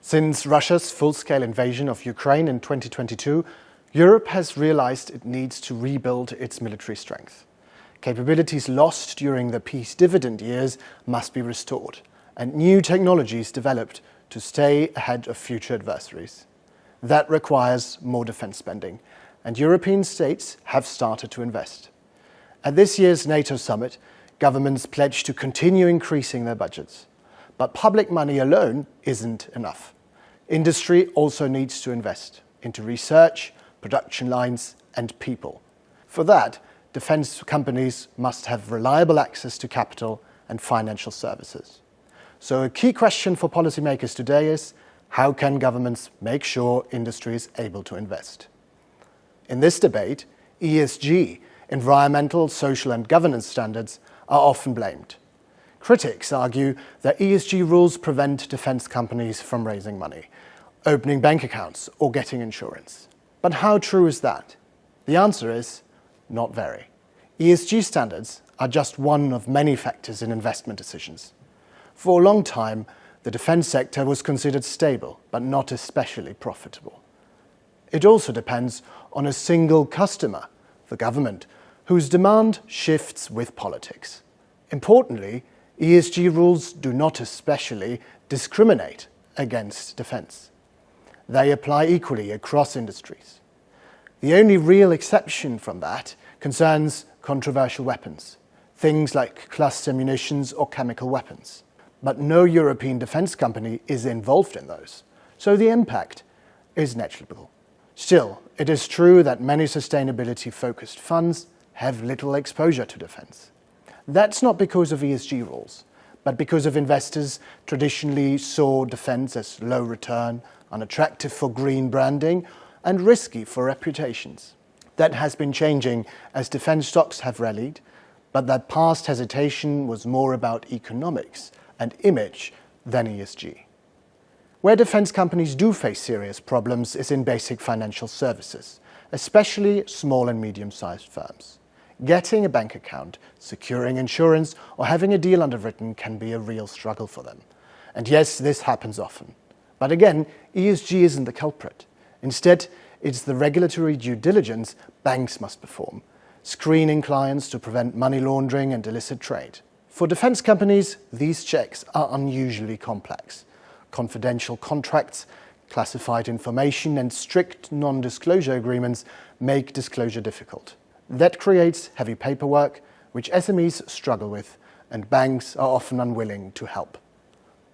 Since Russia's full-scale invasion of Ukraine in 2022, Europe has realized it needs to rebuild its military strength. Capabilities lost during the peace dividend years must be restored, and new technologies developed to stay ahead of future adversaries. That requires more defense spending, and European states have started to invest. At this year's NATO summit, governments pledged to continue increasing their budgets. But public money alone isn't enough. Industry also needs to invest into research, production lines, and people. For that, defense companies must have reliable access to capital and financial services. So a key question for policymakers today is, how can governments make sure industry is able to invest? In this debate, ESG, environmental, social and governance standards, are often blamed. Critics argue that ESG rules prevent defense companies from raising money, opening bank accounts or getting insurance. But how true is that? The answer is not very. ESG standards are just one of many factors in investment decisions. For a long time, the defense sector was considered stable, but not especially profitable. It also depends on a single customer, the government, whose demand shifts with politics. Importantly, ESG rules do not especially discriminate against defense. They apply equally across industries. The only real exception from that concerns controversial weapons, things like cluster munitions or chemical weapons. But no European defense company is involved in those, so the impact is negligible. Still, it is true that many sustainability-focused funds have little exposure to defense. That's not because of ESG rules, but because of investors traditionally saw defense as low return, unattractive for green branding, and risky for reputations. That has been changing as defense stocks have rallied, but that past hesitation was more about economics and image than ESG. Where defense companies do face serious problems is in basic financial services, especially small and medium-sized firms. Getting a bank account, securing insurance, or having a deal underwritten can be a real struggle for them. And yes, this happens often. But again, ESG isn't the culprit. Instead, it's the regulatory due diligence banks must perform, screening clients to prevent money laundering and illicit trade. For defense companies, these checks are unusually complex. Confidential contracts, classified information, and strict non-disclosure agreements make disclosure difficult. That creates heavy paperwork, which SMEs struggle with, and banks are often unwilling to help.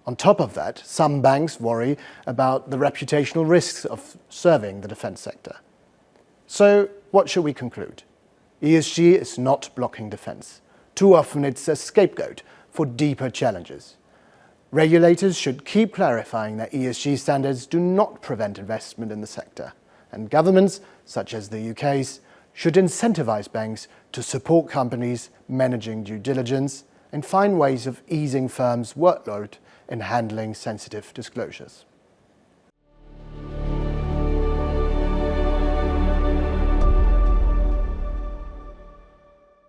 On top of that, some banks worry about the reputational risks of serving the defense sector. So, what should we conclude? ESG is not blocking defense. Too often it's a scapegoat for deeper challenges. Regulators should keep clarifying that ESG standards do not prevent investment in the sector, and governments, such as the UK's, should incentivize banks to support companies managing due diligence and find ways of easing firms' workload in handling sensitive disclosures.